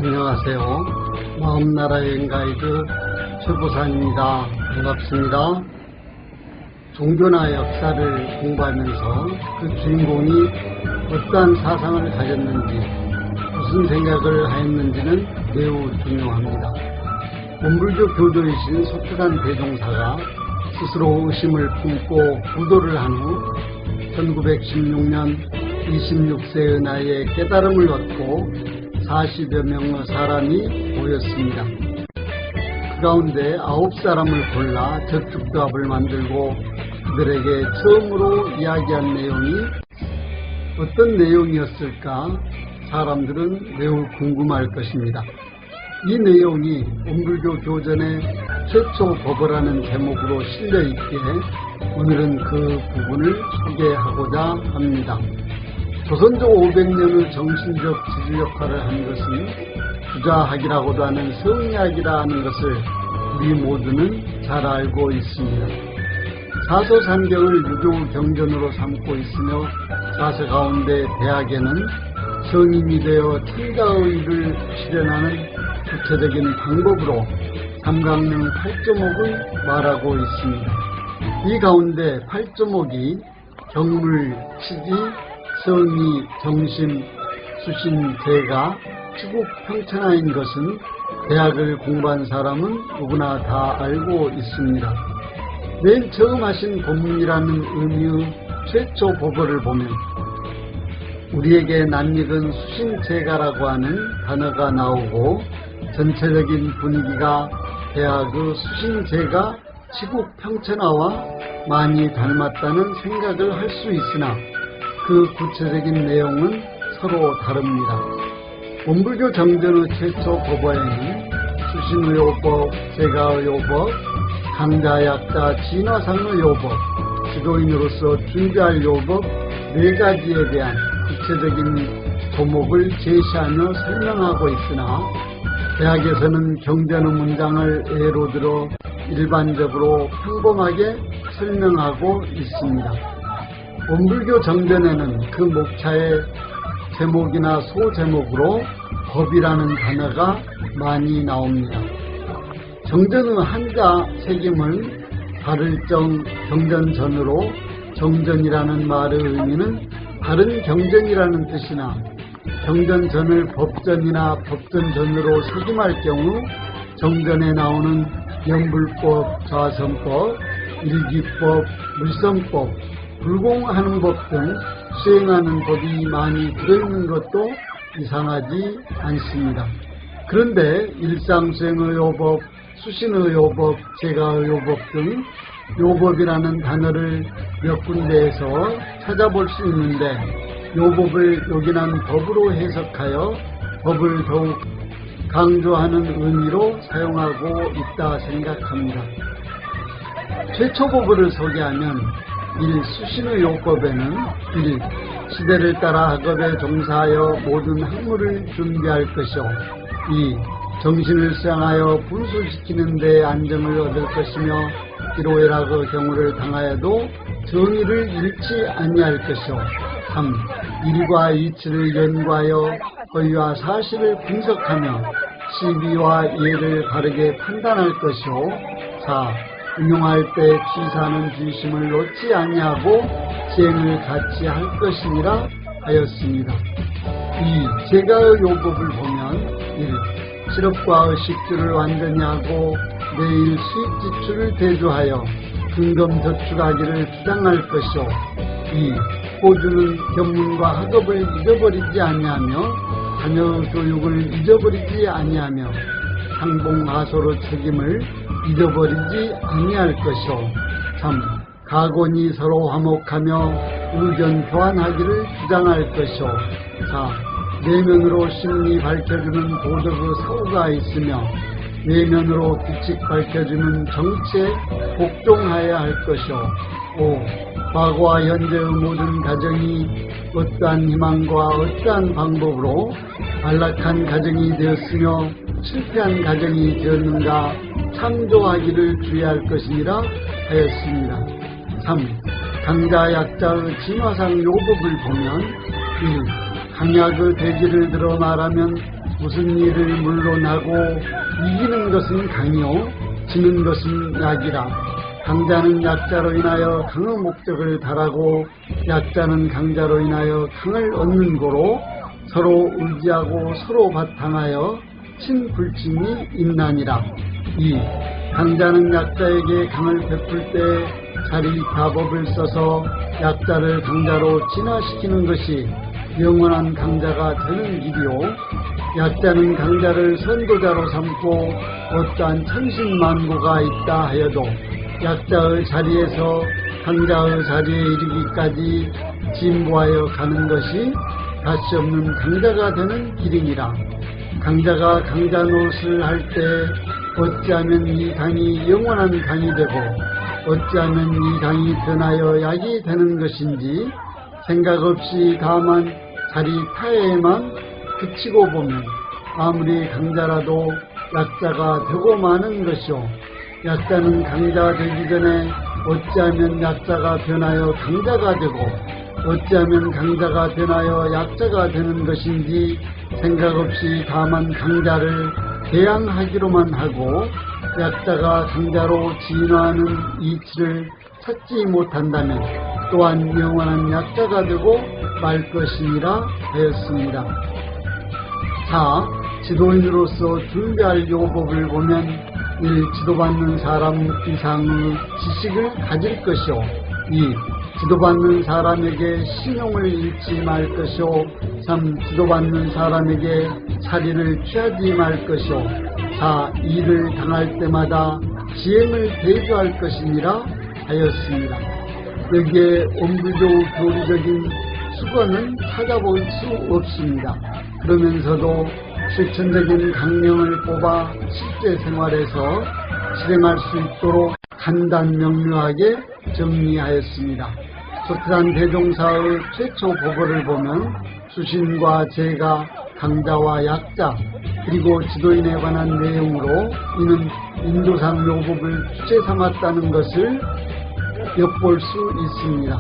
안녕하세요. 마음나라 여행가이드 최보산입니다. 반갑습니다. 종교나 역사를 공부하면서 그 주인공이 어떠한 사상을 가졌는지, 무슨 생각을 하였는지는 매우 중요합니다. 원불교 교조이신 속주단 대종사가 스스로 의심을 품고 부도를 한 후 1916년 26세의 나이에 깨달음을 얻고 40여 명의 사람이 모였습니다. 그 가운데 9사람을 골라 저축도합을 만들고 그들에게 처음으로 이야기한 내용이 어떤 내용이었을까 사람들은 매우 궁금할 것입니다. 이 내용이 원불교 교전의 최초 법어라는 제목으로 실려있기에 오늘은 그 부분을 소개하고자 합니다. 조선조 500년의 정신적 지주 역할을 한 것은 부자학이라고도 하는 성리학이라 하는 것을 우리 모두는 잘 알고 있습니다. 사서산경을 유교 경전으로 삼고 있으며 사서 가운데 대학에는 성인이 되어 천가의 일을 실현하는 구체적인 방법으로 삼강령 8조목을 말하고 있습니다. 이 가운데 8조목이 경물, 치지, 성의, 정심, 수신, 재가, 치국, 평천하인 것은 대학을 공부한 사람은 누구나 다 알고 있습니다. 맨 처음 하신 본문이라는 의미의 최초 법어를 보면 우리에게 낯익은 수신재가라고 하는 단어가 나오고 전체적인 분위기가 대학의 수신재가 치국 평천하와 많이 닮았다는 생각을 할 수 있으나 그 구체적인 내용은 서로 다릅니다. 원불교 정전의 최초 법어에는 수신의요법, 재가의요법, 강자약자 진화상의 요법, 지도인으로서 준비할 요법 4가지에 대한 구체적인 조목을 제시하며 설명하고 있으나 대학에서는 경전의 문장을 예로 들어 일반적으로 평범하게 설명하고 있습니다. 원불교 정전에는 그 목차의 제목이나 소제목으로 법이라는 단어가 많이 나옵니다. 정전의 한자 색임을 발을정 경전전으로 정전이라는 말의 의미는 다른 경전이라는 뜻이나 경전전을 법전이나 법전전으로 색임할 경우 정전에 나오는 연불법, 좌선법, 일기법, 물선법, 불공하는 법 등 수행하는 법이 많이 들어있는 것도 이상하지 않습니다. 그런데 일상수행의 요법, 수신의 요법, 재가의 요법 등 요법이라는 단어를 몇 군데에서 찾아볼 수 있는데 요법을 요긴한 법으로 해석하여 법을 더욱 강조하는 의미로 사용하고 있다 생각합니다. 최초 법어를 소개하면 1. 수신의 요법에는 1. 시대를 따라 학업에 종사하여 모든 학문을 준비할 것이요 2. 정신을 수양하여 분수시키는 데 안정을 얻을 것이며 기로애락의 경우를 당하여도 정의를 잃지 아니할 것이요 3. 일과 이치를 연구하여 허위와 사실을 분석하며 시비와 예를 바르게 판단할 것이요 4. 응용할 때 취사하는 주심을 놓지 아니하고 시행을 같이 할 것이니라 하였습니다. 2. 재가의 요법을 보면 1. 실업과 식주를 완전히 하고 매일 수입 지출을 대조하여 근검저축하기를 주장할 것이요 2. 호주는 견문과 학업을 잊어버리지 아니하며 자녀 교육을 잊어버리지 아니하며 상봉하소로 책임을 잊어버리지 아니할 것이요 3. 가곤이 서로 화목하며 의견 교환하기를 주장할 것이요 4. 내면으로 심리 밝혀주는 도덕의 사고가 있으며 외면으로 규칙 밝혀주는 정치에 복종하여야 할 것이요 5. 과거와 현재의 모든 가정이 어떠한 희망과 어떠한 방법으로 안락한 가정이 되었으며 실패한 가정이 되었는가 참조하기를 주의할 것이니라 하였습니다. 3. 강자 약자의 진화상 요법을 보면 1. 강약의 대지를 들어 말하면 무슨 일을 물러나고 이기는 것은 강이요 지는 것은 약이라. 강자는 약자로 인하여 강의 목적을 달하고 약자는 강자로 인하여 강을 얻는 고로 서로 의지하고 서로 바탕하여 친불침이 있나니라. 2. 강자는 약자에게 강을 베풀 때 자리타법을 써서 약자를 강자로 진화시키는 것이 영원한 강자가 되는 길이요, 약자는 강자를 선도자로 삼고 어떠한 천신만고가 있다 하여도 약자의 자리에서 강자의 자리에 이르기까지 진보하여 가는 것이 다시 없는 강자가 되는 길이니라. 강자가 강자 노릇을 할 때 어찌하면 이 강이 영원한 강이 되고 어찌하면 이 강이 변하여 약이 되는 것인지 생각 없이 다만 자리 타에만 그치고 보면 아무리 강자라도 약자가 되고 마는 것이요, 약자는 강자가 되기 전에 어찌하면 약자가 변하여 강자가 되고 어찌하면 강자가 변하여 약자가 되는 것인지 생각 없이 다만 강자를 대항하기로만 하고 약자가 강자로 진화하는 이치를 찾지 못한다면 또한 영원한 약자가 되고 말 것이니라 하였습니다. 4. 지도인으로서 준비할 요법을 보면 1. 지도받는 사람 이상의 지식을 가질 것이요, 2. 지도받는 사람에게 신용을 잃지 말 것이요, 3. 지도받는 사람에게 사리를 취하지 말 것이요, 4. 일을 당할 때마다 지행을 대조할 것이니라 하였습니다. 여기에 원불교 교리적인 수건은 찾아볼 수 없습니다. 그러면서도 실천적인 강령을 뽑아 실제 생활에서 실행할 수 있도록 간단 명료하게 정리하였습니다. 소트단 대종사의 최초 보고를 보면 수신과 제가, 강자와 약자, 그리고 지도인에 관한 내용으로 이는 인도상 요법을 주체 삼았다는 것을 엿볼 수 있습니다.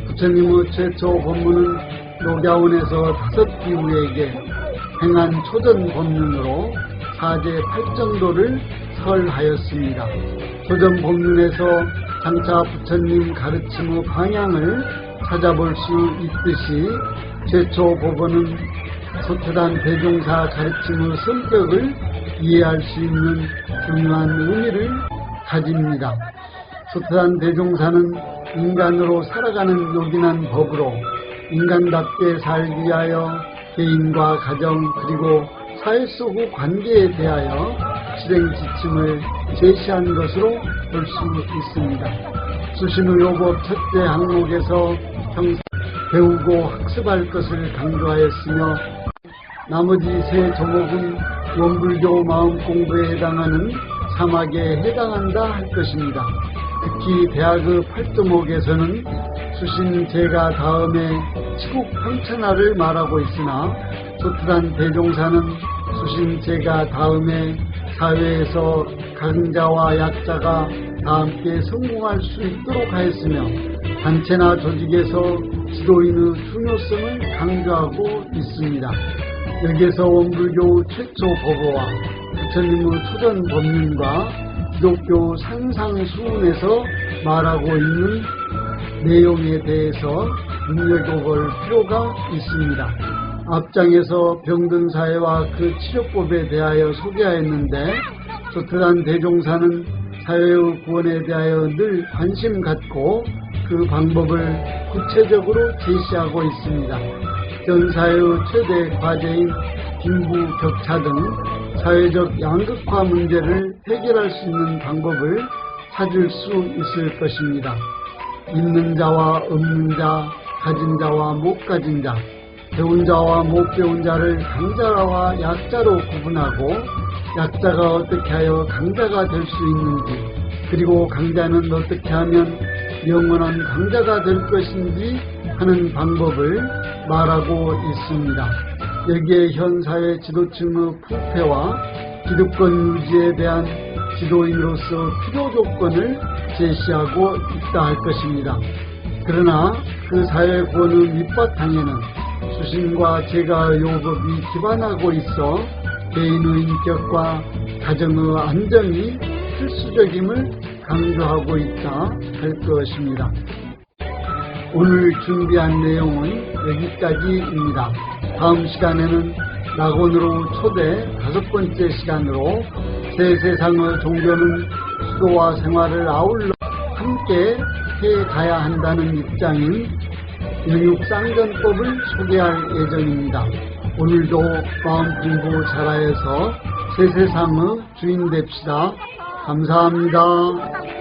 부처님의 최초 법문은 녹야원에서 5 비후에게 행한 초전 법문으로 사제 8정도를 설하였습니다. 초전 법문에서 장차 부처님 가르침의 방향을 찾아볼 수 있듯이 최초 법원은 소트단 대종사 가르침의 성격을 이해할 수 있는 중요한 의미를 가집니다. 소트단 대종사는 인간으로 살아가는 요긴한 법으로 인간답게 살기 위하여 개인과 가정 그리고 사회 속의 관계에 대하여 실행 지침을 제시한 것으로 볼 수 있습니다. 수신의 요법 첫째 항목에서 평생 배우고 학습할 것을 강조하였으며 나머지 3 조목은 원불교 마음 공부에 해당하는 사막에 해당한다 할 것입니다. 특히 대학의 8조목에서는 수신 제가 다음에 치국 평천하를 말하고 있으나 소트단 대종사는 수신 제가 다음에 사회에서 강자와 약자가 다 함께 성공할 수 있도록 하였으며 단체나 조직에서 지도인의 중요성을 강조하고 있습니다. 여기에서 원불교 최초 법어와 부처님의 초전 법륜과 기독교 산상수훈에서 말하고 있는 내용에 대해서 눈여겨볼 필요가 있습니다. 앞장에서 병든 사회와 그 치료법에 대하여 소개하였는데 소트단 대종사는 사회의 구원에 대하여 늘 관심 갖고 그 방법을 구체적으로 제시하고 있습니다. 전 사회의 최대 과제인 빈부격차 등 사회적 양극화 문제를 해결할 수 있는 방법을 찾을 수 있을 것입니다. 있는 자와 없는 자, 가진 자와 못 가진 자, 배운 자와 못 배운 자를 강자와 약자로 구분하고 약자가 어떻게 하여 강자가 될 수 있는지, 그리고 강자는 어떻게 하면 영원한 강자가 될 것인지 하는 방법을 말하고 있습니다. 여기에 현 사회 지도층의 부패와 기득권 유지에 대한 지도인으로서 필요 조건을 제시하고 있다 할 것입니다. 그러나 그 사회 구원의 밑바탕에는 수신과 제가의 요법이 기반하고 있어 개인의 인격과 가정의 안정이 필수적임을 강조하고 있다 할 것입니다. 오늘 준비한 내용은 여기까지입니다. 다음 시간에는 낙원으로 초대 5번째 시간으로 새 세상의 종교는 수도와 생활을 아울러 함께 해가야 한다는 입장인 영육상전법을 소개할 예정입니다. 오늘도 마음 공부 잘하여서 새 세상의 주인 됩시다. 감사합니다.